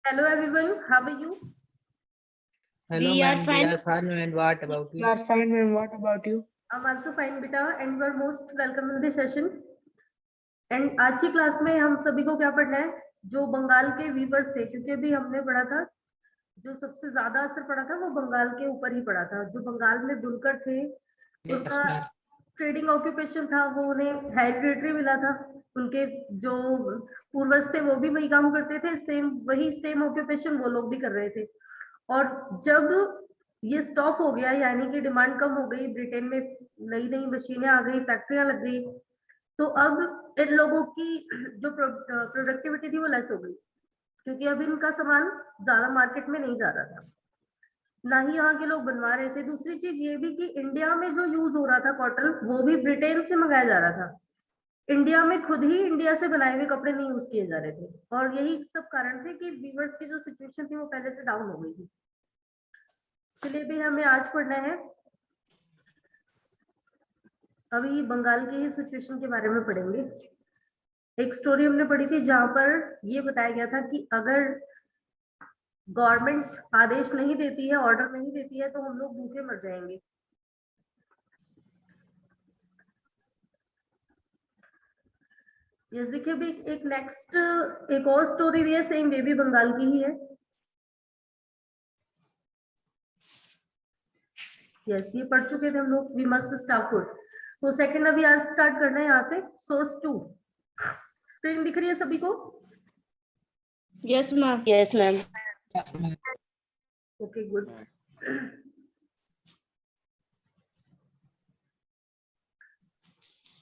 Hello everyone, how are you? Hello, We are ma'am. We fine. are fine, and what about We you? are fine, ma'am. What about you? I'm also fine, beta, and you are most welcome in the session. And आज की class में हम सभी को क्या पढ़ना है? जो बंगाल के वीवर्स थे, क्योंकि अभी हमने पढ़ा था जो सबसे ज्यादा असर पड़ा था वो बंगाल के ऊपर ही पड़ा था। जो बंगाल में बुनकर थे, उनका ट्रेडिंग ऑक्यूपेशन था, वो उन्हें हेरिडिटरी मिला था। उनके जो पूर्वज थे वो भी वही काम करते थे, वही सेम ऑक्यूपेशन वो लोग भी कर रहे थे। और जब ये स्टॉप हो गया, यानी कि डिमांड कम हो गई, ब्रिटेन में नई नई मशीनें आ गई, फैक्ट्रियां लग गई, तो अब इन लोगों की जो प्रोडक्टिविटी थी वो लेस हो गई, क्योंकि अब इनका सामान ज्यादा मार्केट में नहीं जा रहा था, ना ही यहाँ के लोग बनवा रहे थे। दूसरी चीज ये भी कि इंडिया में जो यूज हो रहा था कॉटन, वो भी ब्रिटेन से मंगाया जा रहा था। इंडिया में खुद ही इंडिया से बनाए हुए कपड़े नहीं यूज किए जा रहे थे, और यही सब कारण थे कि वीवर्स की जो सिचुएशन थी वो पहले से डाउन हो गई थी। चलिए भी हमें आज पढ़ना है, अभी बंगाल की ही सिचुएशन के बारे में पढ़ेंगे। एक स्टोरी हमने पढ़ी थी जहां पर ये बताया गया था कि अगर गवर्नमेंट आदेश नहीं देती है, ऑर्डर नहीं देती है, तो हम लोग भूखे मर जाएंगे। यस, देखिए भी एक नेक्स्ट एक और स्टोरी भी है, सेम वे भी बंगाल की ही है। यस, ये पढ़ चुके थे हम लोग, वी मस्ट स्टार्ट फूड। तो सेकंड अभी आज स्टार्ट करना है यहाँ से, सोर्स 2। स्क्रीन दिख रही है सभी को? Yes, ma'am. Yes, ma'am. Okay, good.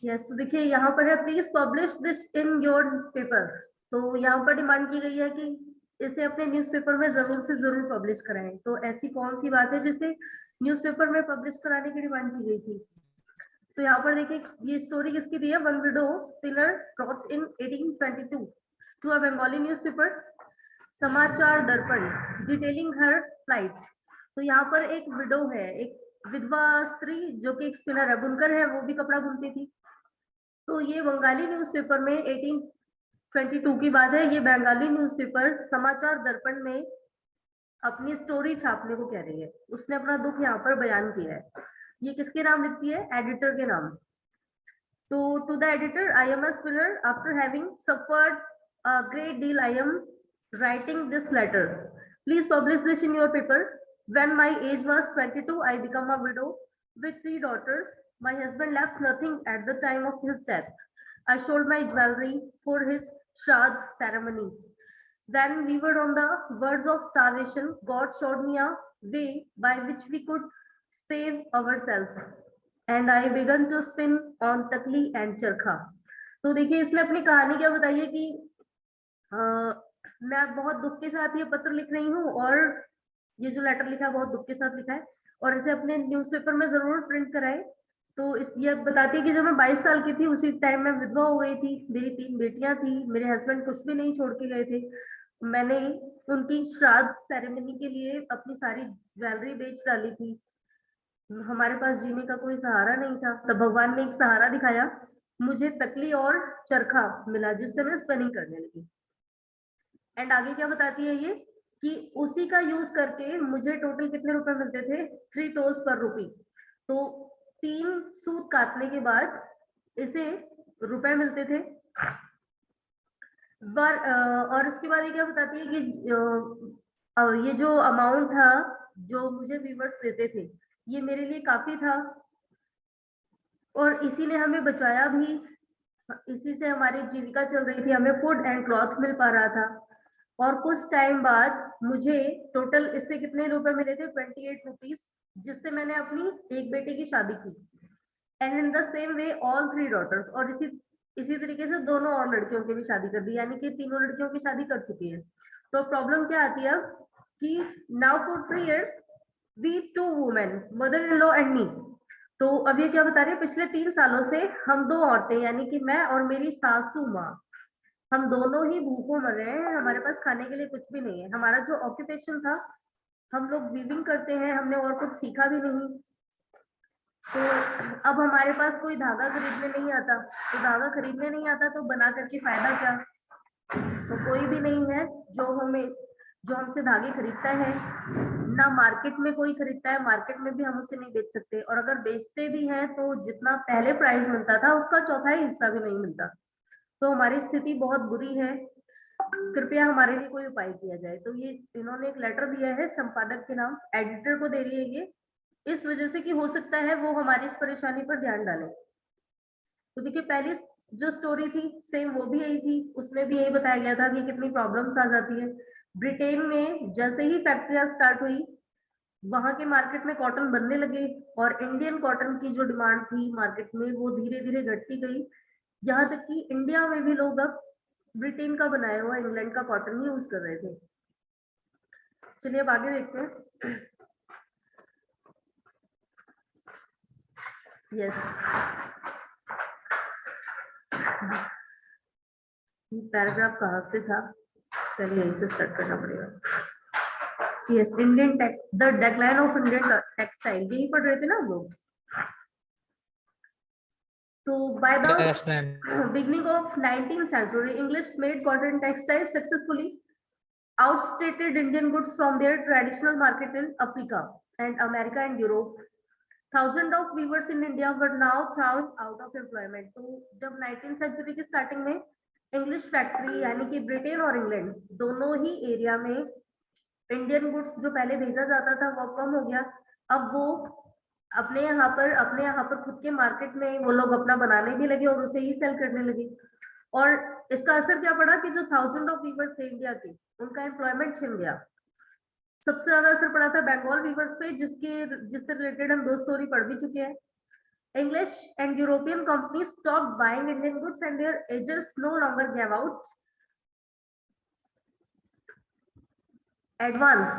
Yes, तो देखिए यहाँ पर है, please publish this in your paper. तो यहाँ पर डिमांड की गई है कि इसे अपने न्यूज़पेपर में जरूर से जरूर पब्लिश कराएं। तो ऐसी कौन सी बात है जिसे न्यूज़पेपर में पब्लिश कराने की डिमांड की गई थी? तो यहाँ पर देखिए ये स्टोरी किसकी दी है? One widow spinner brought in 1822 to a Bengali newspaper Samachar Darpan detailing her flight. तो यहाँ पर एक विडो है, एक विधवा स्त्री जो कि एक स्पिनर है, बुनकर है, वो भी कपड़ा बुनती थी। तो ये बंगाली न्यूज़पेपर में 1822 की बात है, ये बंगाली न्यूज़पेपर समाचार दर्पण में अपनी स्टोरी छापने को कह रही है। उसने अपना दुख यहाँ पर बयान किया है। ये किसके नाम लिखती है? एडिटर के नाम। तो to the editor, I am a spinner after having suffered a great deal, I am writing this letter. Please publish this in your paper. When my age was 22, I became a widow with 3 daughters. My husband left nothing at the time of his death. I sold my jewelry for his Shraddh ceremony. Then we were on the verge of starvation. God showed me a way by which we could save ourselves. And I began to spin on takli and चरखा। तो देखिए इसने अपनी कहानी क्या बताई है कि मैं बहुत दुख के साथ ये पत्र लिख रही हूँ, और ये जो लेटर लिखा है बहुत दुख के साथ लिखा है, और इसे अपने न्यूज़पेपर में जरूर प्रिंट कराएं। तो इस ये बताती है कि जब मैं 22 साल की थी उसी टाइम मैं विधवा हो गई थी, मेरी 3 बेटियां थी, मेरे हस्बैंड कुछ भी नहीं छोड़ के गए थे। मैंने उनकी श्राद्ध सेरेमनी के लिए अपनी सारी ज्वेलरी बेच डाली थी। हमारे पास जीने का कोई सहारा नहीं था, तब भगवान ने एक सहारा दिखाया, मुझे तकली और चरखा मिला, जिससे मैं स्पिनिंग करने लगी। एंड आगे क्या बताती है ये कि उसी का यूज करके मुझे टोटल कितने रुपए मिलते थे? 3 टोल्स पर रुपी। तो 3 सूत काटने के बाद इसे रुपए मिलते थे। और इसके बाद ये क्या बताती है कि ये जो अमाउंट था जो मुझे व्यूवर्स देते थे, ये मेरे लिए काफी था, और इसी ने हमें बचाया भी, इसी से हमारी जीविका चल रही थी, हमें फूड एंड क्लॉथ मिल पा रहा था। और कुछ टाइम बाद मुझे टोटल इससे कितने रुपए मिले थे? 28 रुपीज, जिससे मैंने अपनी एक बेटी की शादी की। And in the same way all 3 daughters, और इसी तरीके से दोनों और लड़कियों की भी शादी कर दी, यानी कि तीनों लड़कियों की शादी कर चुकी है। तो प्रॉब्लम क्या आती है अब कि now for 3 years we 2 women, mother in law and me. तो अब ये क्या बता रही है? पिछले 3 सालों से हम 2 औरतें, यानी कि मैं और मेरी सासू माँ, हम दोनों ही भूखों मर रहे हैं, हमारे पास खाने के लिए कुछ भी नहीं है। हमारा जो ऑक्यूपेशन था, हम लोग वीविंग करते हैं, हमने और कुछ सीखा भी नहीं। तो अब हमारे पास कोई धागा खरीदने नहीं आता, तो धागा खरीदने नहीं आता तो बना करके फायदा क्या? तो कोई भी नहीं है जो हमें जो हमसे धागे खरीदता है ना मार्केट में कोई खरीदता है, मार्केट में भी हम उसे नहीं बेच सकते, और अगर बेचते भी हैं तो जितना पहले प्राइस मिलता था उसका चौथाई हिस्सा भी नहीं मिलता। तो हमारी स्थिति बहुत बुरी है, कृपया हमारे लिए कोई उपाय किया जाए। तो ये इन्होंने एक लेटर दिया है संपादक के नाम, एडिटर को दे रही है ये, इस वजह से कि हो सकता है वो हमारी इस परेशानी पर ध्यान डालें। तो देखिए पहली जो स्टोरी थी सेम वो भी यही थी, उसमें भी यही बताया गया था कि कितनी प्रॉब्लम्स आ जाती है। ब्रिटेन में जैसे ही फैक्ट्रियां स्टार्ट हुई, वहां के मार्केट में कॉटन बनने लगे, और इंडियन कॉटन की जो डिमांड थी मार्केट में वो धीरे धीरे घटती गई, यहाँ तक कि इंडिया में भी लोग अब ब्रिटेन का बनाया हुआ इंग्लैंड का कॉटन ही यूज कर रहे थे। चलिए अब आगे देखते हैं। यस, पैराग्राफ कहाँ से था, चलिए यहीं से स्टार्ट करना पड़ेगा। Yes, Indian tex, the decline of Indian textile, यही पढ़ रहे थे ना हम लोग। तो by the Yes, ma'am. beginning of 19th century, English made cotton textiles successfully outstated Indian goods from their traditional market in Africa and America and Europe. Thousands of weavers in India were now thrown out of employment. तो जब 19th century की starting में English factory यानी कि Britain और England दोनों ही area में Indian goods जो पहले भेजा जाता था वो कम हो गया, अब वो अपने यहाँ पर खुद के मार्केट में वो लोग अपना बनाने भी लगे और उसे ही सेल करने लगे। और इसका असर क्या पड़ा कि जो थाउजेंड ऑफ वीवर्स थे इंडिया के, उनका एम्प्लॉयमेंट छिन गया। सबसे ज्यादा असर पड़ा था बंगाल वीवर्स पे, जिससे रिलेटेड हम 2 स्टोरी पढ़ भी चुके हैं। English and European companies stopped buying Indian goods and their agents no longer gave out advance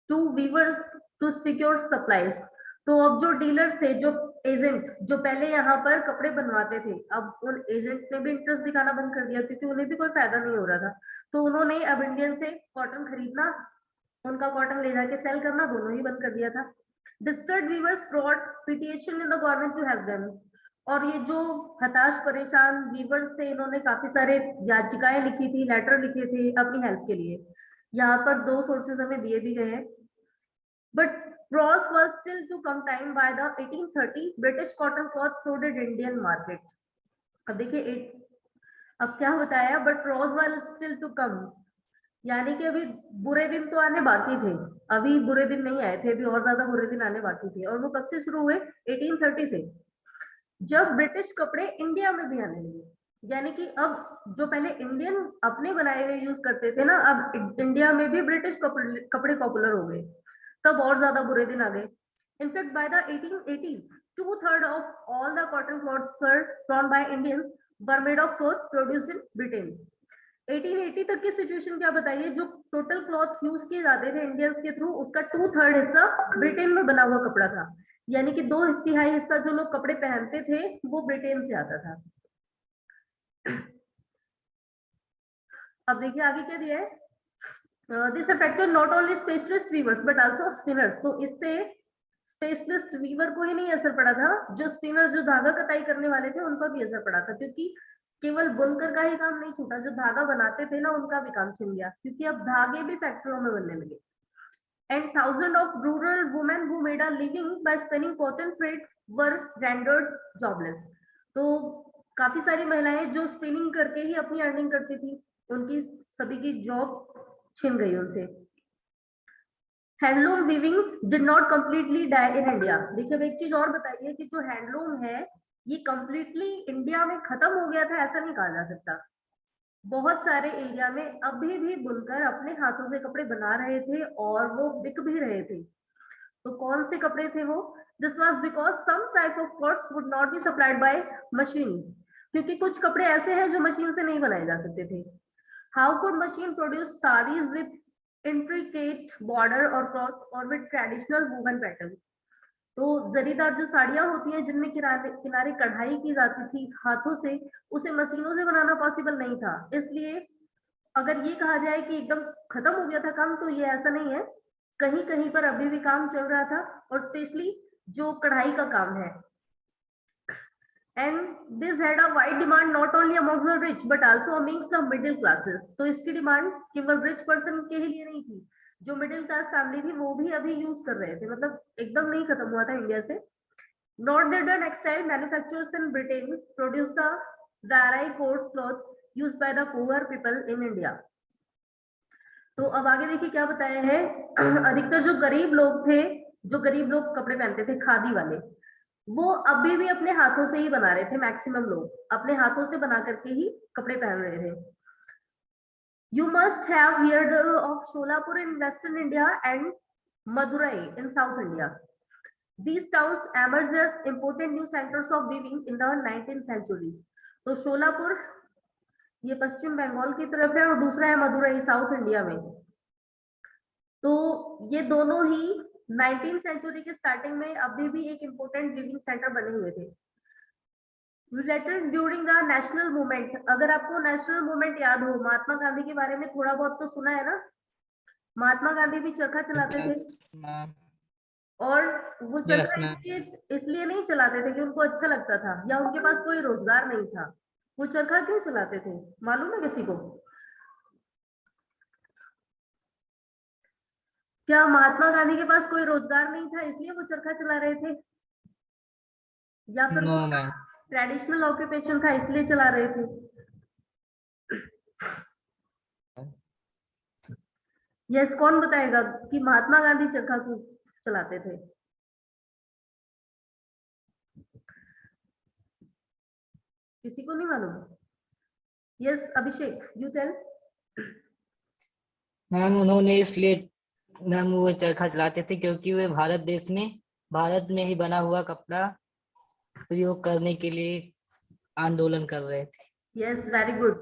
to weavers to secure supplies. तो अब जो डीलर्स थे, जो एजेंट जो पहले यहाँ पर कपड़े बनवाते थे, अब उन एजेंट ने भी इंटरेस्ट दिखाना बंद कर दिया क्योंकि उन्हें भी कोई फायदा नहीं हो रहा था। तो उन्होंने अब इंडियन से कॉटन खरीदना, उनका कॉटन ले जाके सेल करना दोनों ही बंद कर दिया था। Distressed weavers brought petition in the government to help them. और ये जो हताश परेशान वीवर्स थे, इन्होंने काफी सारे याचिकाएं लिखी थी, लेटर लिखे थे अपनी हेल्प के लिए। यहाँ पर 2 सोर्सेज हमें दिए भी गए हैं। But pros was still to come time by the 1830 British cotton cloth flooded Indian market. अब देखिए अब क्या बताया, but pros was still to come, यानी कि अभी बुरे दिन तो आने बाकी थे, अभी बुरे दिन नहीं आए थे, अभी और ज्यादा बुरे दिन आने बाकी थे। और वो कब से शुरू हुए? 1830 से, जब ब्रिटिश कपड़े इंडिया में भी आने लगे। यानी कि अब जो पहले इंडियन अपने बनाए हुए यूज करते थे ना, अब इंडिया में भी ब्रिटिश कपड़े पॉपुलर हो गए, तब और ज्यादा बुरे दिन आ गए। In fact by the 1880s 2/3 of all the cotton cloths were worn by Indians were made of cloth produced in Britain. 1880 तक की सिचुएशन क्या बताइए, जो टोटल क्लॉथ यूज किए जाते थे इंडियंस के थ्रू, उसका 2/3 हिस्सा ब्रिटेन में बना हुआ कपड़ा था। यानी कि 2/3 हिस्सा जो लोग कपड़े पहनते थे वो ब्रिटेन से आता था। अब देखिए आगे क्या दिया है, this affected not only specialist weavers but also spinners. तो इससे स्पेशलिस्ट वीवर को ही नहीं असर पड़ा था, जो स्पिनर जो धागा कटाई करने वाले थे उन पर भी असर पड़ा था, क्योंकि केवल बुनकर का ही काम नहीं छूटा, जो धागा बनाते थे ना उनका भी काम छिन गया, क्योंकि अब धागे भी फैक्ट्रियों में बनने लगे। And thousand of rural women who made a living by spinning cotton thread were rendered jobless. तो काफी सारी महिलाएं जो स्पिनिंग करके ही अपनी अर्निंग करती थी, उनकी सभी की जॉब छिन गई उनसे। Handloom weaving did not completely die in India. देखिए अब एक चीज और बताइए कि जो हैंडलूम है ये कंप्लीटली इंडिया में खत्म हो गया था ऐसा नहीं कहा जा सकता। बहुत सारे एरिया में अभी भी बुनकर अपने हाथों से कपड़े बना रहे थे और वो बिक भी रहे थे। तो कौन से कपड़े थे वो? This was because some type of clothes would not be supplied by machine, क्योंकि कुछ कपड़े ऐसे हैं जो मशीन से नहीं बनाए जा सकते थे। How could machine produce saris with intricate border और क्रॉस और विद ट्रेडिशनल वुवन पैटर्न? तो जरीदार जो साड़ियां होती हैं जिनमें किनारे किनारे कढ़ाई की जाती थी हाथों से, उसे मशीनों से बनाना पॉसिबल नहीं था। इसलिए अगर ये कहा जाए कि एकदम खत्म हो गया था काम, तो ये ऐसा नहीं है, कहीं कहीं पर अभी भी काम चल रहा था, और स्पेशली जो कढ़ाई का काम है। and this had a wide demand not only amongst the rich but also amongst the middle classes. तो इसकी डिमांड केवल रिच पर्सन के ही लिए नहीं थी, जो मिडिल क्लास फैमिली थी वो भी अभी यूज कर रहे थे, मतलब एकदम नहीं खत्म हुआ था इंडिया से. Nor did the textile manufacturers in Britain produce the dry coarse clothes used by the poor people in India. तो अब आगे देखिए क्या बताया है. अधिकतर जो गरीब लोग थे, जो गरीब लोग कपड़े पहनते थे खादी वाले, वो अभी भी अपने हाथों से ही बना रहे थे. मैक्सिमम लोग अपने हाथों से बना करके ही कपड़े पहन रहे थे. You must have heard of Solapur in Western India and Madurai in South India. These towns emerged as important new centers of weaving in the 19th century. तो शोलापुर ये पश्चिम बंगाल की तरफ है और दूसरा है मदुरई साउथ इंडिया में. तो ये दोनों ही 19th सेंचुरी के स्टार्टिंग में अभी भी एक इम्पोर्टेंट वीविंग सेंटर बने हुए थे. Related during the national movement, अगर आपको नेशनल मूवमेंट याद हो, महात्मा गांधी के बारे में थोड़ा बहुत तो सुना है ना. महात्मा गांधी भी चरखा चलाते थे, और वो चरखा इसलिए नहीं चलाते थे कि उनको अच्छा लगता था या उनके पास कोई रोजगार नहीं था. वो चरखा क्यों चलाते थे मालूम है किसी को? क्या महात्मा गांधी के पास कोई रोजगार नहीं था इसलिए वो चरखा चला रहे थे, या फिर ट्रेडिशनल ऑक्यूपेशन था इसलिए चला रहे थे? यस, कौन बताएगा कि महात्मा गांधी चरखा क्यों चलाते थे? किसी को नहीं मालूम? Yes Abhishek, you tell. Ma'am उन्होंने इसलिए मैम वो चरखा चलाते थे क्योंकि वे भारत में ही बना हुआ कपड़ा प्रयोग करने के लिए आंदोलन कर रहे थे. Yes, very good.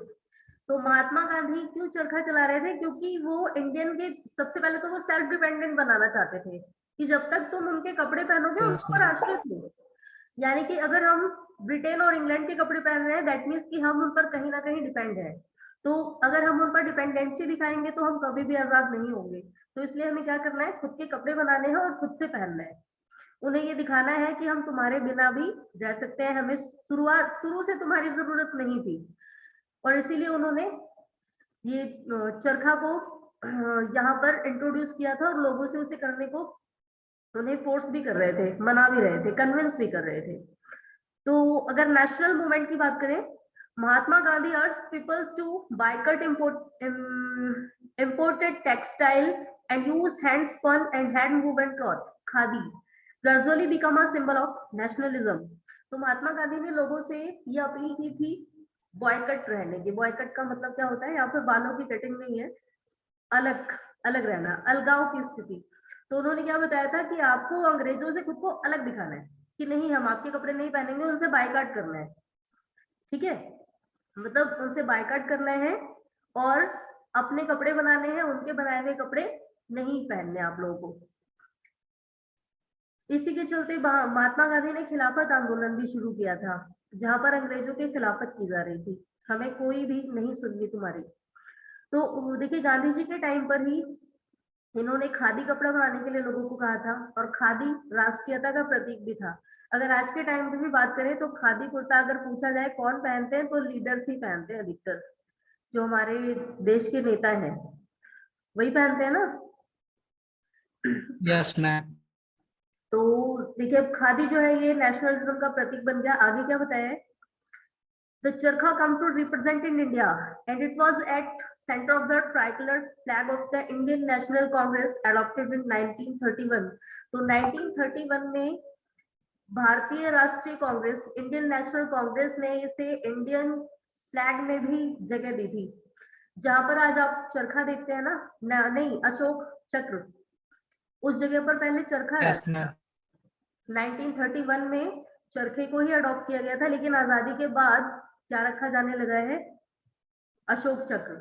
तो महात्मा गांधी क्यों चरखा चला रहे थे? क्योंकि वो इंडियन के सबसे पहले तो वो सेल्फ डिपेंडेंट बनाना चाहते थे कि जब तक तुम उनके कपड़े पहनोगे उनको पर आश्रित हो. यानी कि अगर हम ब्रिटेन और इंग्लैंड के कपड़े पहन रहे हैं दैट मीन्स कि हम उन पर कहीं ना कहीं डिपेंड है. तो अगर हम उन पर डिपेंडेंसी दिखाएंगे तो हम कभी भी आजाद नहीं होंगे. तो इसलिए हमें क्या करना है, खुद के कपड़े बनाने हैं और खुद से पहनना है. उन्हें ये दिखाना है कि हम तुम्हारे बिना भी रह सकते हैं, हमें शुरू से तुम्हारी जरूरत नहीं थी. और इसीलिए उन्होंने ये चरखा को यहाँ पर इंट्रोड्यूस किया था और लोगों से उसे करने को उन्हें फोर्स भी कर रहे थे, मना भी रहे थे, कन्विंस भी कर रहे थे. तो अगर नेशनल मूवमेंट की बात करें, Mahatma Gandhi urged people to boycott imported textile and use hand spun and hand woven cloth. Khadi gradually become a symbol of nationalism. तो महात्मा गांधी ने लोगों से ये अपील की थी बॉयकट रहने की. बॉयकट का मतलब क्या होता है? यहाँ पर बालों की कटिंग नहीं है, अलग अलग रहना, अलगाव की स्थिति. तो उन्होंने क्या बताया था कि आपको अंग्रेजों से खुद को अलग दिखाना है कि नहीं हम आपके कपड़े नहीं पहनेंगे, उनसे बायकॉट करना है. ठीक है, मतलब उनसे बायकॉट करना है और अपने कपड़े बनाने हैं, उनके बनाए हुए कपड़े नहीं पहनने आप लोगों को. इसी के चलते महात्मा गांधी ने खिलाफत आंदोलन भी शुरू किया था जहां पर अंग्रेजों की खिलाफत की जा रही थी. हमें कोई भी नहीं सुननी तुम्हारी. तो देखिए गांधी जी के टाइम पर ही इन्होंने खादी कपड़ा बनाने के लिए लोगों को कहा था और खादी राष्ट्रीयता का प्रतीक भी था. अगर आज के टाइम पे भी बात करें तो खादी कुर्ता अगर पूछा जाए कौन पहनते हैं तो लीडर्स ही पहनते हैं. अधिकतर जो हमारे देश के नेता हैं वही पहनते हैं ना. Yes ma'am. तो देखिए अब खादी जो है ये नेशनलिज्म का प्रतीक बन गया. आगे क्या बताया है? The charkha come to represent in India and it was at center of the tricolor flag of the Indian National Congress adopted in 1931. तो 1931 में भारतीय राष्ट्रीय कांग्रेस, इंडियन नेशनल कांग्रेस ने इसे इंडियन फ्लैग में भी जगह दी थी. जहां पर आज आप चरखा देखते हैं ना, नहीं अशोक चक्र, उस जगह पर पहले चरखा था. 1931 में चरखे को ही अडॉप्ट किया गया था, लेकिन आजादी के बाद क्या रखा जाने लगा है? अशोक चक्र.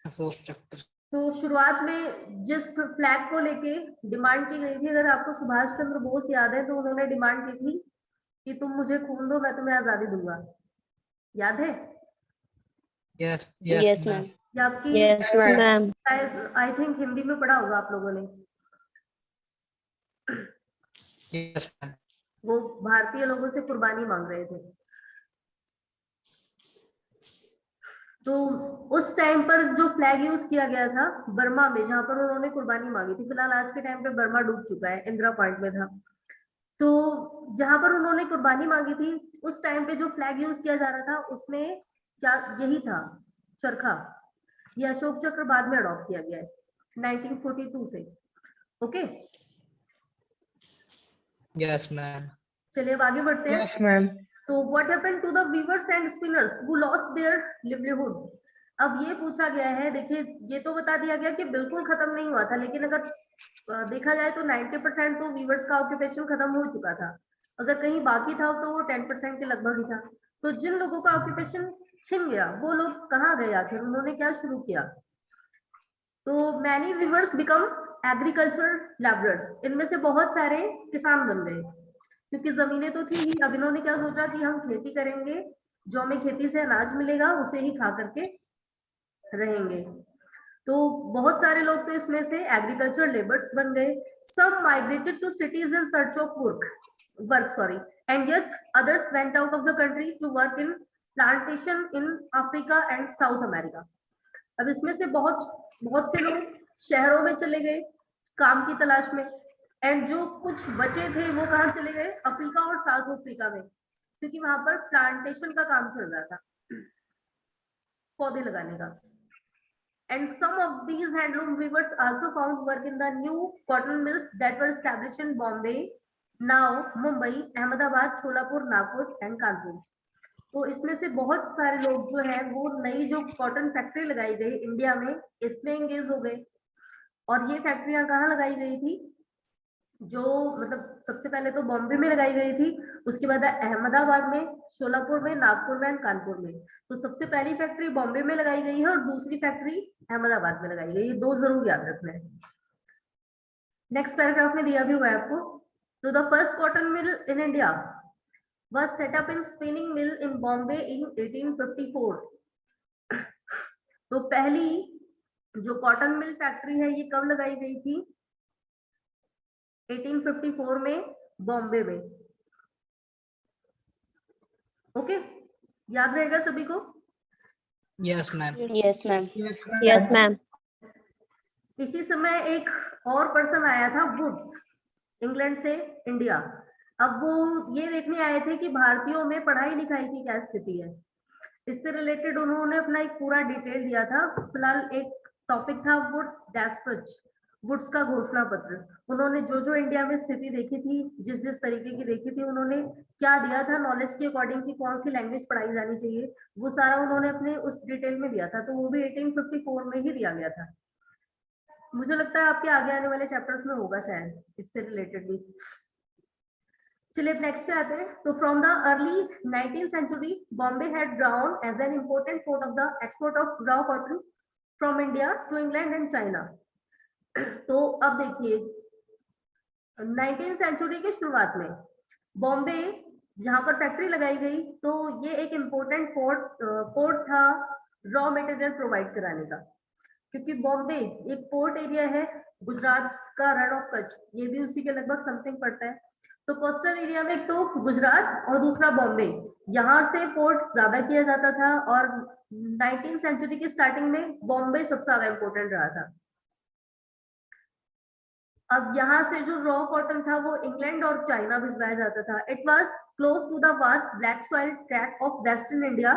अशोक चक्र. तो शुरुआत में जिस फ्लैग को लेके डिमांड की गई थी, अगर आपको सुभाष चंद्र बोस याद है तो उन्होंने डिमांड की थी कि तुम मुझे खून दो मैं तुम्हें आजादी दूंगा. याद है? Yes Yes, ma'am. ये आपकी Yes, ma'am. I think Hindi में पढ़ा होगा आप लोगों ने. Yes ma'am. वो भारतीय लोगों से कुर्बानी मांग रहे थे। तो उस टाइम पर जो फ्लैग यूज किया गया था बर्मा में, जहां पर उन्होंने कुर्बानी मांगी थी, फिलहाल आज के टाइम पे बर्मा डूब चुका है, इंदिरा पॉइंट में था, तो जहां पर उन्होंने कुर्बानी मांगी थी उस टाइम पे जो फ्लैग यूज किया जा रहा था उसमें क्या यही था, चरखा। ये अशोक चक्र बाद में अडॉप्ट किया गया है 1942 से। Okay, yes ma'am. चलिए अब आगे बढ़ते हैं। Yes, ma'am. तो what happened to the weavers and spinners who lost their livelihood. अब ये पूछा गया है, देखिए ये तो बता दिया गया कि बिल्कुल खत्म नहीं हुआ था, लेकिन अगर देखा जाए तो 90% तो वीवर्स का ऑक्यूपेशन खत्म हो चुका था। अगर कहीं बाकी था तो वो 10% के लगभग ही था। तो जिन लोगों का ऑक्यूपेशन छिन गया वो लोग कहाँ गए आखिर, उन्होंने क्या शुरू किया। तो many weavers become agriculture labourers, इनमें से बहुत सारे किसान बन गए, क्योंकि जमीनें तो थी ही। अब इन्होंने क्या सोचा कि हम खेती करेंगे, जो हमें खेती से अनाज मिलेगा उसे ही खा करके रहेंगे। तो बहुत सारे लोग तो इसमें से एग्रीकल्चर लेबर्स बन गए। Some migrated to cities in search of work, and yet others went out of the country to work in plantation in Africa and South America. अब इसमें से बहुत से लोग शहरों में चले गए काम की तलाश में, एंड जो कुछ बचे थे वो कहाँ चले गए, अफ्रीका और साउथ अफ्रीका में, क्योंकि वहां पर प्लांटेशन का काम चल रहा था, पौधे लगाने का। And some of these handloom weavers also found work in the new cotton mills that were established in Bombay, now Mumbai, Ahmedabad, Solapur, Nagpur and Kanpur. तो इसमें से बहुत सारे लोग जो हैं वो नई जो कॉटन फैक्ट्री लगाई गई इंडिया में इसमें एंगेज हो गए। और ये फैक्ट्रियां कहाँ लगाई गई थी, जो मतलब सबसे पहले तो बॉम्बे में लगाई गई थी, उसके बाद अहमदाबाद में, शोलापुर में, नागपुर में एंड कानपुर में। तो सबसे पहली फैक्ट्री बॉम्बे में लगाई गई है और दूसरी फैक्ट्री अहमदाबाद में लगाई गई है, दो जरूर याद रखना है। नेक्स्ट पैराग्राफ में दिया भी हुआ है आपको। तो the first cotton mill in India was set up in spinning mill in Bombay in 1854. तो पहली जो कॉटन मिल फैक्ट्री है ये कब लगाई गई थी, 1854 में बॉम्बे में। ओके, याद रहेगा सभी को। Yes ma'am. Yes, ma'am. Yes, ma'am. इसी समय एक और पर्सन आया था वुड्स, इंग्लैंड से इंडिया। अब वो ये देखने आए थे कि भारतीयों में पढ़ाई लिखाई की क्या स्थिति है। इससे रिलेटेड उन्होंने अपना एक पूरा डिटेल दिया था। फिलहाल एक टॉपिक था वुड्स डेस्पैच, वुड्स का घोषणा पत्र। उन्होंने जो जो इंडिया में स्थिति देखी थी, जिस जिस तरीके की देखी थी, उन्होंने क्या दिया था नॉलेज के अकॉर्डिंग की कौन सी लैंग्वेज पढ़ाई जानी चाहिए, वो सारा उन्होंने अपने उस डिटेल में दिया था। तो वो भी 1854 में ही दिया गया था। मुझे लगता है आपके आगे आने वाले चैप्टर्स में होगा शायद इससे रिलेटेड भी। चलिए नेक्स्ट पे आते हैं। तो from the early 19th century Bombay had ground as an important port of the export of raw cotton from India to England and China. तो अब देखिए 19th सेंचुरी की शुरुआत में बॉम्बे जहां पर फैक्ट्री लगाई गई तो ये एक इम्पोर्टेंट पोर्ट था रॉ मटेरियल प्रोवाइड कराने का, क्योंकि बॉम्बे एक पोर्ट एरिया है। गुजरात का रण ऑफ कच्छ ये भी उसी के लगभग समथिंग पड़ता है। तो कोस्टल एरिया में एक तो गुजरात और दूसरा बॉम्बे, यहाँ से पोर्ट ज्यादा किया जाता था। और 19th सेंचुरी की स्टार्टिंग में बॉम्बे सबसे ज्यादा इम्पोर्टेंट रहा था। अब यहाँ से जो रॉ कॉटन था वो इंग्लैंड और चाइना भिजवाया जाता था। It was close to the vast black soil track of western India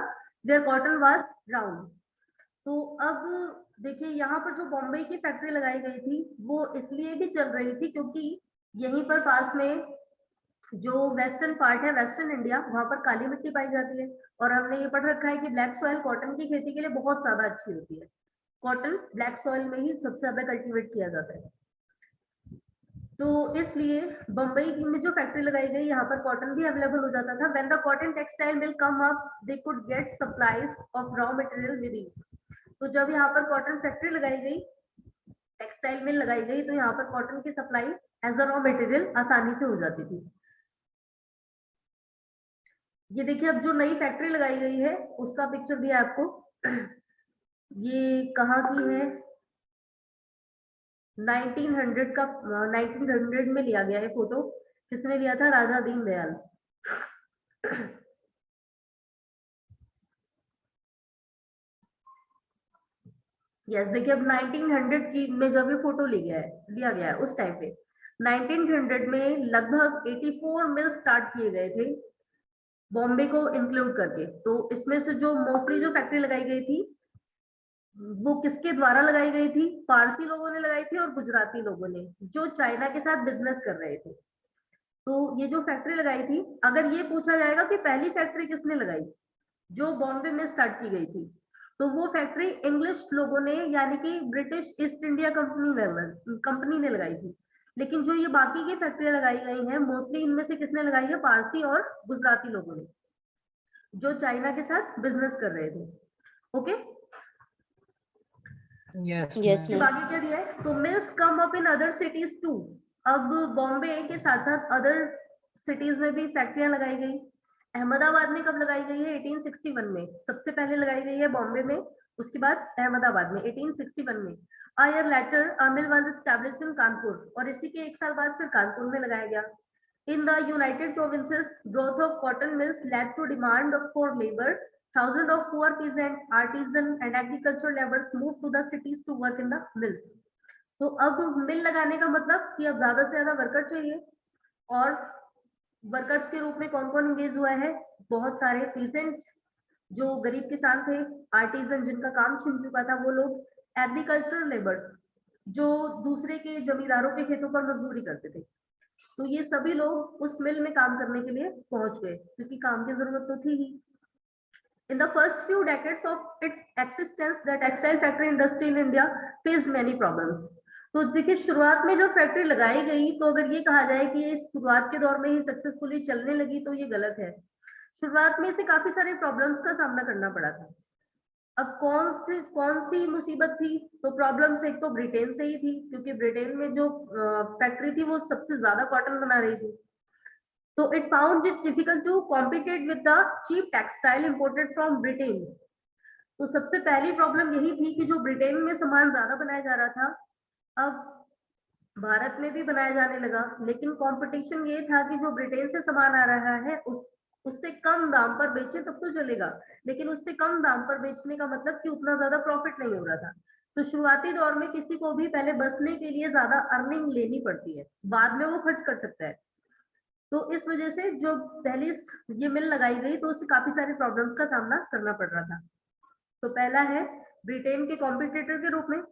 where cotton was round. तो अब देखिए यहाँ पर जो बॉम्बे की फैक्ट्री लगाई गई थी वो इसलिए भी चल रही थी क्योंकि यहीं पर पास में जो वेस्टर्न पार्ट है, वेस्टर्न इंडिया, वहां पर काली मिट्टी पाई जाती है। और हमने ये पढ़ रखा है कि ब्लैक सॉइल कॉटन की खेती के लिए बहुत ज्यादा अच्छी होती है। कॉटन ब्लैक सॉइल में ही सबसे ज्यादा कल्टीवेट किया जाता है। तो इसलिए बम्बई में जो फैक्ट्री लगाई गई यहाँ पर कॉटन भी अवेलेबल हो जाता था। When the cotton textile mill come up they could get supplies of raw material with ease. तो जब यहाँ पर कॉटन फैक्ट्री लगाई गई, टेक्सटाइल मिल लगाई गई, तो यहाँ पर कॉटन की supply as a raw material आसानी से हो जाती थी। ये देखिए अब जो नई फैक्ट्री लगाई गई है उसका पिक्चर दिया आपको। ये कहाँ की है, 1900 का, 1900 में लिया गया है फोटो। किसने लिया था? राजा दीनदयाल। यस, देखिए अब 1900 की में जब ये फोटो लिया गया है उस टाइम पे 1900 में लगभग 84 मिल स्टार्ट किए गए थे बॉम्बे को इंक्लूड करके। तो इसमें से जो मोस्टली जो फैक्ट्री लगाई गई थी वो किसके द्वारा लगाई गई थी? पारसी लोगों ने लगाई थी और गुजराती लोगों ने, जो चाइना के साथ बिजनेस कर रहे थे। तो ये जो फैक्ट्री लगाई थी, अगर ये पूछा जाएगा कि पहली फैक्ट्री किसने लगाई जो बॉम्बे में स्टार्ट की गई थी, तो वो फैक्ट्री इंग्लिश लोगों ने यानी कि ब्रिटिश ईस्ट इंडिया कंपनी ने लगाई थी। लेकिन जो ये बाकी की फैक्ट्रियां लगाई गई हैं मोस्टली इनमें से किसने लगाई है? पारसी और गुजराती लोगों ने, जो चाइना के साथ बिजनेस कर रहे थे। Okay, yes Yes, ma'am. ma'am. आगे क्या दिया है? तो mills come up in other cities too. अब बॉम्बे के साथ साथ अदर सिटीज में भी फैक्ट्रियां लगाई गई। अहमदाबाद में कब लगाई गई है? 1861 में सबसे पहले लगाई गई है बॉम्बे में, उसके बाद अहमदाबाद में 1861 में। A year later a mill was established in Kanpur, और इसी के एक साल बाद फिर कानपुर में लगाया गया। In the United Provinces, growth of cotton mills led to demand for labor. Thousands of poor peasant, artisan, and agricultural laborers moved to the cities to work in the mills. तो अब मिल लगाने का मतलब कि अब ज्यादा से ज्यादा वर्कर चाहिए, और वर्कर्स के रूप में कौन कौन इंगेज हुआ है? बहुत सारे पीसेंट, जो गरीब किसान थे, आर्टिजन जिनका काम छिन चुका था वो लोग, एग्रीकल्चरल लेबर्स जो दूसरे के जमींदारों के खेतों पर मजदूरी करते थे। तो ये सभी लोग उस मिल में काम करने के लिए पहुंच गए क्योंकि काम की जरूरत तो थी ही। In the first few decades of its existence, the textile factory industry in India faced many problems. तो देखिए शुरुआत में जब फैक्ट्री लगाई गई तो अगर ये कहा जाए कि ये शुरुआत के दौर में ही सक्सेसफुली चलने लगी तो ये गलत है। शुरुआत में इसे काफी सारे प्रॉब्लम्स का सामना करना पड़ा था। अब कौन सी मुसीबत थी? तो प्रॉब्लम्स एक तो ब्रिटेन से ही थी, क्योंकि ब्रिटेन में जो फैक्ट्री थी वो सबसे ज्यादा कॉटन बना रही थी। तो it found it difficult to compete with the cheap textile imported from Britain. तो सबसे पहली प्रॉब्लम यही थी कि जो ब्रिटेन में सामान ज्यादा बनाया जा रहा था, अब भारत में भी बनाया जाने लगा, लेकिन कंपटीशन ये था कि जो ब्रिटेन से सामान आ रहा है उससे कम दाम पर बेचे तब तो चलेगा, लेकिन उससे कम दाम पर बेचने का मतलब कि उतना ज्यादा प्रॉफिट नहीं हो रहा था। तो शुरुआती दौर में किसी को भी पहले बचने के लिए ज्यादा अर्निंग लेनी पड़ती है, बाद में वो खर्च कर सकता है। तो इस वजह से जो पहले ये मिल लगाई गई तो उससे काफी सारे प्रॉब्लम्स का सामना करना पड़ रहा था। तो पहला है ब्रिटेन के कॉम्पिटिटर के रूप में,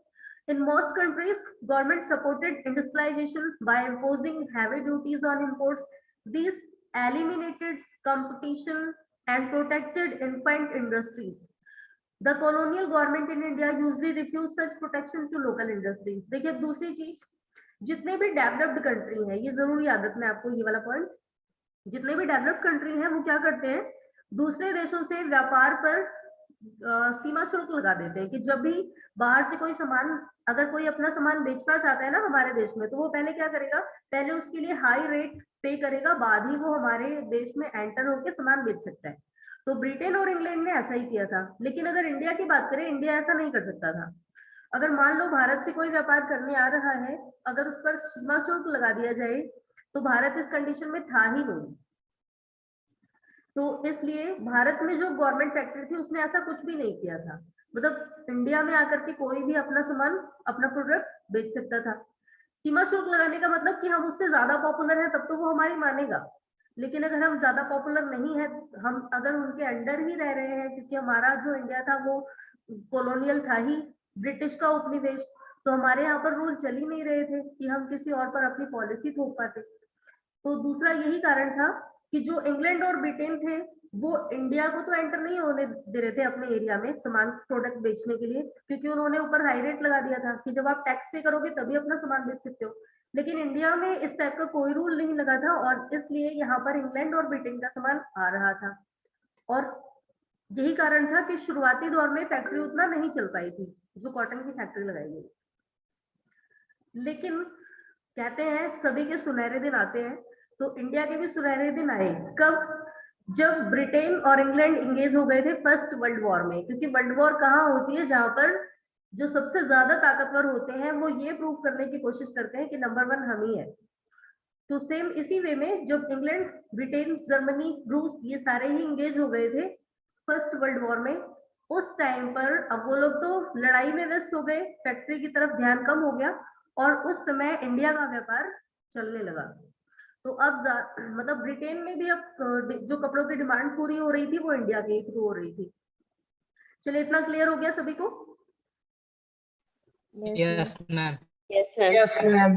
in most countries government supported industrialization by imposing heavy duties on imports. These eliminated competition and protected infant industries. The colonial government in India usually refused such protection to local industries. देखिए दूसरी चीज, जितने भी developed country है, ये जरूर याद रखना है आपको ये वाला पॉइंट, जितने भी डेवलप्ड कंट्री हैं वो क्या करते हैं? दूसरे देशों से व्यापार पर सीमा शुल्क लगा देते हैं कि जब भी बाहर से कोई सामान, अगर कोई अपना सामान बेचना चाहता है ना हमारे देश में, तो वो पहले क्या करेगा? पहले उसके लिए हाई रेट पे करेगा, बाद ही वो हमारे देश में एंटर होकर सामान बेच सकता है। तो ब्रिटेन और इंग्लैंड ने ऐसा ही किया था। लेकिन अगर इंडिया की बात करें, इंडिया ऐसा नहीं कर सकता था। अगर मान लो भारत से कोई व्यापार करने आ रहा है, अगर उस पर सीमा शुल्क लगा दिया जाए, तो भारत इस कंडीशन में था ही नहीं। तो इसलिए भारत में जो गवर्नमेंट फैक्ट्री थी उसने ऐसा कुछ भी नहीं किया था, मतलब इंडिया में आकर के कोई भी अपना सामान, अपना प्रोडक्ट बेच सकता था। सीमा शुल्क लगाने का मतलब कि हम उससे ज्यादा पॉपुलर है तब तो वो हमारी मानेगा, लेकिन अगर हम ज्यादा पॉपुलर नहीं है, हम अगर उनके अंडर ही रह रहे हैं, क्योंकि हमारा जो इंडिया था वो कॉलोनियल था ही, ब्रिटिश का उपनिवेश, तो हमारे यहाँ पर रूल चल ही नहीं रहे थे कि हम किसी और पर अपनी पॉलिसी थोप पाते। तो दूसरा यही कारण था कि जो इंग्लैंड और ब्रिटेन थे वो इंडिया को तो एंटर नहीं होने दे रहे थे अपने एरिया में सामान प्रोडक्ट बेचने के लिए, क्योंकि उन्होंने ऊपर हाई रेट लगा दिया था कि जब आप टैक्स पे करोगे तभी अपना सामान बेच सकते हो। लेकिन इंडिया में इस टाइप का कोई रूल नहीं लगा था, और इसलिए यहाँ पर इंग्लैंड और ब्रिटेन का सामान आ रहा था, और यही कारण था कि शुरुआती दौर में फैक्ट्री उतना नहीं चल पाई थी जो कॉटन की फैक्ट्री लगाई गई। लेकिन कहते हैं सभी के सुनहरे दिन आते हैं, तो इंडिया के भी सुनहरे दिन आए। कब? जब ब्रिटेन और इंग्लैंड इंगेज हो गए थे फर्स्ट वर्ल्ड वॉर में, क्योंकि वर्ल्ड वॉर कहाँ होती है? जहां पर जो सबसे ज्यादा ताकतवर होते हैं वो ये प्रूव करने की कोशिश करते हैं कि नंबर 1 हम ही है। तो सेम इसी वे में जब इंग्लैंड, ब्रिटेन, जर्मनी, रूस ये सारे ही इंगेज हो गए थे फर्स्ट वर्ल्ड वॉर में, उस टाइम पर अब वो लोग तो लड़ाई में व्यस्त हो गए, फैक्ट्री की तरफ ध्यान कम हो गया और उस समय इंडिया का व्यापार चलने लगा। तो अब मतलब ब्रिटेन में भी अब जो कपड़ों की डिमांड पूरी हो रही थी वो इंडिया के थ्रू हो रही थी। चलिए, इतना क्लियर हो गया सभी को? Yes ma'am. Yes, ma'am. Yes, ma'am.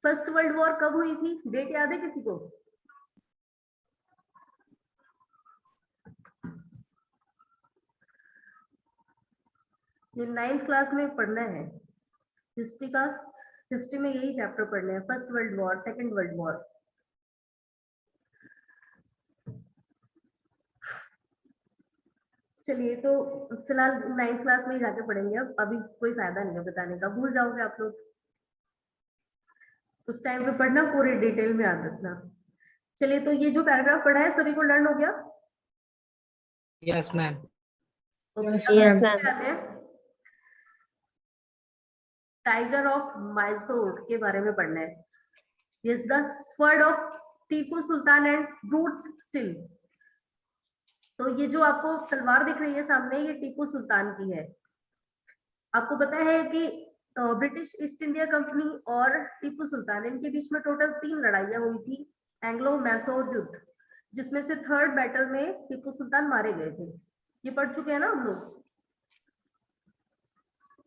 First world war कब हुई थी, डेट याद है किसी को? ये 9th क्लास में पढ़ना है हिस्ट्री का, हिस्ट्री में यही चैप्टर पढ़ना है, first world war, second world war. चलिए, तो फिलहाल 9th क्लास में ही जाके पढ़ेंगे, अब अभी कोई फायदा नहीं है बताने का, भूल जाओगे आप लोग। उस टाइम पे पढ़ना, पूरे डिटेल में याद रखना। चलिए, तो ये जो पैराग्राफ पढ़ा है सभी को लर्न हो गया? Yes ma'am. Yes, ma'am. आते हैं टाइगर ऑफ मैसूर के बारे में पढ़ना है। Yes, the sword of Tipu Sultan and roots still. तो ये जो आपको तलवार दिख रही है सामने, ये टीपू सुल्तान की है। आपको पता है कि ब्रिटिश ईस्ट इंडिया कंपनी और टीपू सुल्तान, इनके बीच में टोटल 3 लड़ाइयां हुई थी, एंग्लो मैसूर युद्ध, जिसमें से थर्ड बैटल में टीपू सुल्तान मारे गए थे। ये पढ़ चुके हैं ना हम लोग?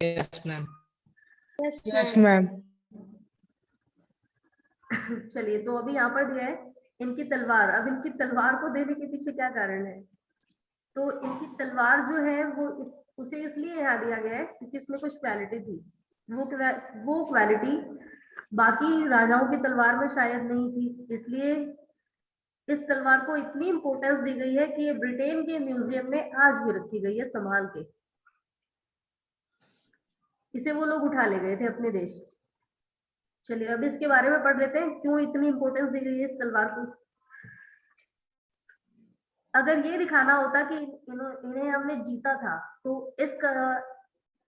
Yes ma'am. Yes, ma'am. चलिए, तो अभी यहाँ पर दिया है इनकी तलवार। अब इनकी तलवार को देने के पीछे क्या कारण है? तो इनकी तलवार जो है वो उसे इसलिए यहाँ दिया गया है क्योंकि इसमें कुछ क्वालिटी थी। वो क्वालिटी बाकी राजाओं की तलवार में शायद नहीं थी, इसलिए इस तलवार को इतनी इंपॉर्टेंस दी गई है कि ये ब्रिटेन के म्यूजियम में आज भी रखी गई है संभाल के। इसे वो लोग उठा ले गए थे अपने देश। चलिए, अब इसके बारे में पढ़ लेते हैं, क्यों इतनी इंपॉर्टेंस दी गई है इस तलवार को। अगर ये दिखाना होता कि इन्हें हमने जीता था, तो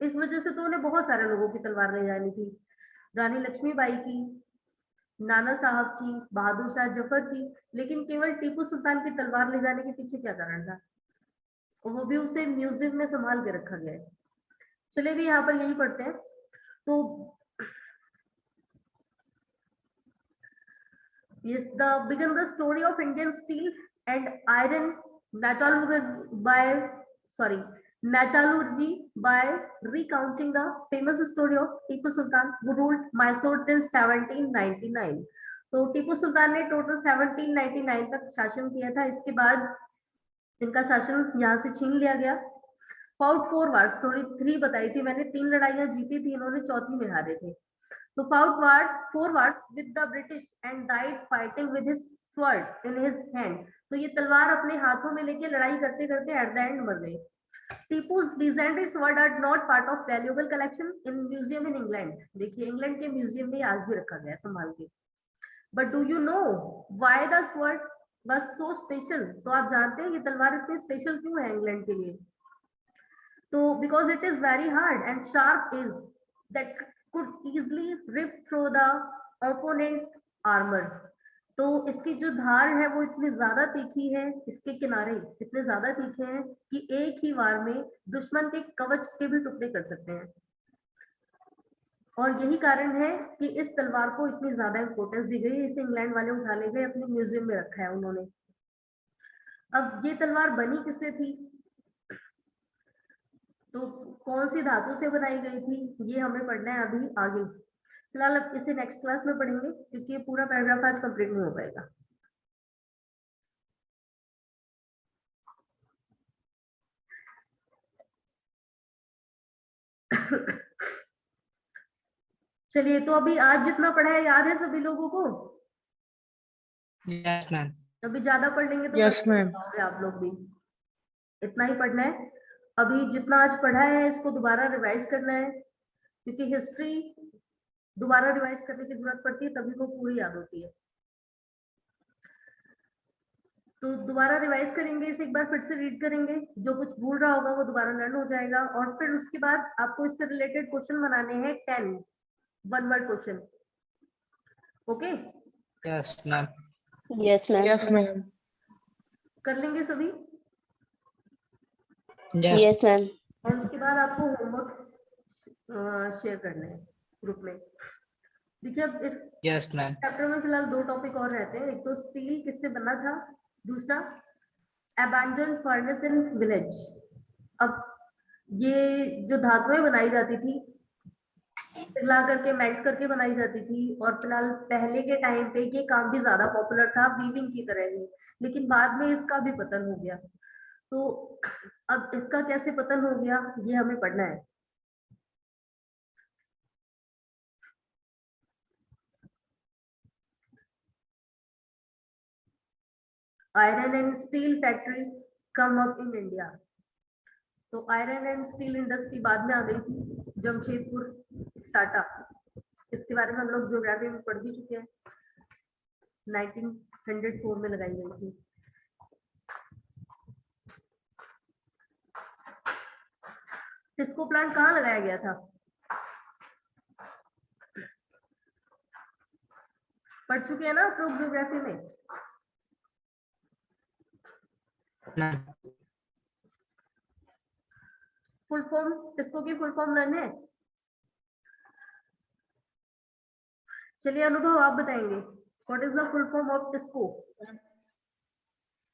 इस वजह से तो उन्हें बहुत सारे लोगों की तलवार ले जानी थी। रानी लक्ष्मीबाई की, नाना साहब की, बहादुर शाह जफर की, लेकिन केवल टीपू सुल्तान की तलवार ले जाने के पीछे क्या कारण था? वो भी उसे म्यूजियम में संभाल के रखा गया है। चलिए, भी यहाँ पर यही पढ़ते हैं। तो yes, begin the story of Indian steel and iron metallurgy by recounting the famous story of Tipu Sultan who ruled Mysore till 1799. तो टीपू सुल्तान ने टोटल 1799 तक शासन किया था। इसके बाद इनका शासन यहाँ से छीन लिया गया। फाउट 4 वार्स, स्टोरी 3 बताई थी मैंने, 3 लड़ाइयां जीती थी इन्होंने, चौथी में हारे थे। तो fought 4 wars with the British and died fighting with his sword in his hand. तो ये तलवार अपने हाथों में लेके लड़ाई करते करते एट द एंड मर गए। Tipu's legendary sword are not part of valuable collection in museum in England. देखिए, इंग्लैंड के म्यूजियम में आज भी रखा गया है संभाल के। But do you know why the sword was so special? तो आप जानते हैं ये तलवार इतनी स्पेशल क्यों है इंग्लैंड के लिए? तो because it is very hard and sharp is that could easily rip through the opponent's armor. तो इसकी जो धार है वो इतनी ज्यादा तीखी है, इसके किनारे इतने ज्यादा तीखे हैं कि एक ही वार में दुश्मन के कवच के भी टुकड़े कर सकते हैं। और यही कारण है कि इस तलवार को इतनी ज्यादा इंपॉर्टेंस दी गई है। इसे इंग्लैंड वाले उठा ले गए, अपने म्यूजियम में रखा है उन्होंने। अब ये तलवार बनी किससे थी, तो कौन सी धातु से बनाई गई थी, ये हमें पढ़ना है अभी आगे। फिलहाल अब इसे नेक्स्ट क्लास में पढ़ेंगे क्योंकि ये पूरा पैराग्राफ आज कंप्लीट नहीं हो पाएगा। चलिए, तो अभी आज जितना पढ़ा है याद है सभी लोगों को? Yes ma'am. अभी ज्यादा पढ़ लेंगे तो Yes, ma'am. आप लोग भी। इतना ही पढ़ना है। अभी जितना आज पढ़ा है इसको दोबारा रिवाइज करना है, क्योंकि हिस्ट्री दोबारा रिवाइज करने की जरूरत पड़ती है, तभी वो पूरी याद होती है। तो दोबारा रिवाइज करेंगे इसे, एक बार फिर से रीड करेंगे, जो कुछ भूल रहा होगा वो दोबारा लर्न हो जाएगा। और फिर उसके बाद आपको इससे रिलेटेड क्वेश्चन बनाने हैं 10 one word question. Okay, Yes, ma'am. Yes, ma'am. Yes, ma'am. कर लेंगे सभी। Yes. Yes, ma'am. और उसके बाद आपको होमवर्क शेयर करना है ग्रुप में। देखिए अब इस Yes, ma'am. चैप्टर में फिलहाल 2 टॉपिक और रहते हैं। एक तो स्टील किससे बना था, दूसरा abandoned furnace in village। अब ये जो धातुएं बनाई जाती थी, पिघला करके मेल्ट करके बनाई जाती थी, और फिलहाल पहले के टाइम पे ये काम भी ज्यादा पॉपुलर था वीविंग की तरह ही, लेकिन बाद में इसका भी पतन हो गया। तो अब इसका कैसे पतन हो गया ये हमें पढ़ना है। Iron and steel factories come up in India. तो आयरन एंड स्टील इंडस्ट्री बाद में आ गई थी, जमशेदपुर, टाटा। इसके बारे में हम लोग ज्योग्राफी में पढ़ भी चुके हैं, 1904 में लगाई गई थी। टिस्को प्लांट कहाँ लगाया गया था, पढ़ चुके हैं ना आप लोग ज्योग्राफी में। Ma'am. फुल फॉर्म टिस्को की फुल फॉर्म रन है। चलिए अनुभव आप बताएंगे, what is the full form of TISCO.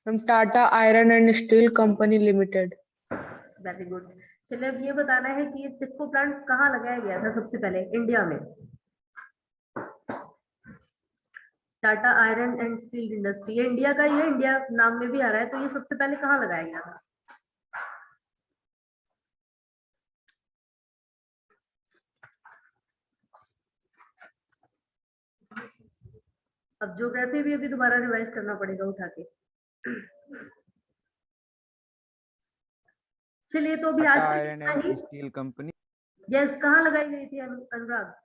From Tata Iron and Steel Company Limited. Very good. चलिए अब ये बताना है कि टिस्को प्लांट कहाँ लगाया गया था सबसे पहले इंडिया में। Tata iron and steel industry, ये इंडिया का ही है, इंडिया नाम में भी आ रहा है, तो ये सबसे पहले कहाँ लगाया गया था। अब ज्योग्राफी भी अभी दोबारा रिवाइज करना पड़ेगा उठा के। चलिए तो अभी आज टाटा के आयरन लिए इतना and he. Steel company. Yes, कहाँ लगाई गई थी अनुराग।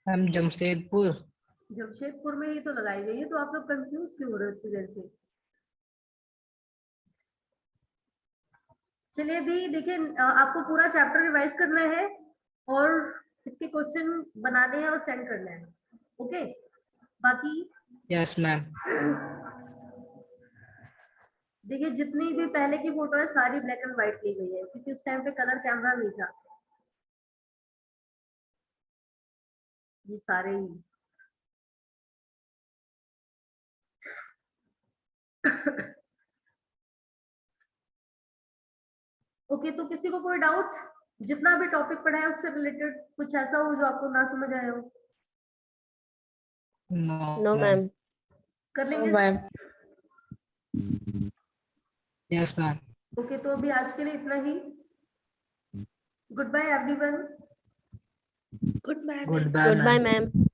Ma'am, जमशेदपुर। जमशेदपुर में ही तो लगाई गई है, तो आप लोग कंफ्यूज क्यों हो रहे हो इतनी देर से। चलिए अभी देखिए, आपको पूरा चैप्टर रिवाइज करना है और इसके क्वेश्चन बनाने हैं और सेंड करना है। ओके, बाकी Yes, ma'am. देखिए जितनी भी पहले की फोटो है सारी ब्लैक एंड व्हाइट ली गई है, क्योंकि उस टाइम पे कलर कैमरा नहीं था। ये सारे ही ओके, तो किसी को कोई डाउट, जितना भी टॉपिक पढ़ा है उससे रिलेटेड कुछ ऐसा हो जो आपको ना समझ आया हो, No, No, ma'am. ma'am. कर No, लेंगे। ma'am. Yes, ma'am. ओके, तो अभी आज के लिए इतना ही। Good bye everyone. Goodbye, Goodbye, ma'am. ma'am.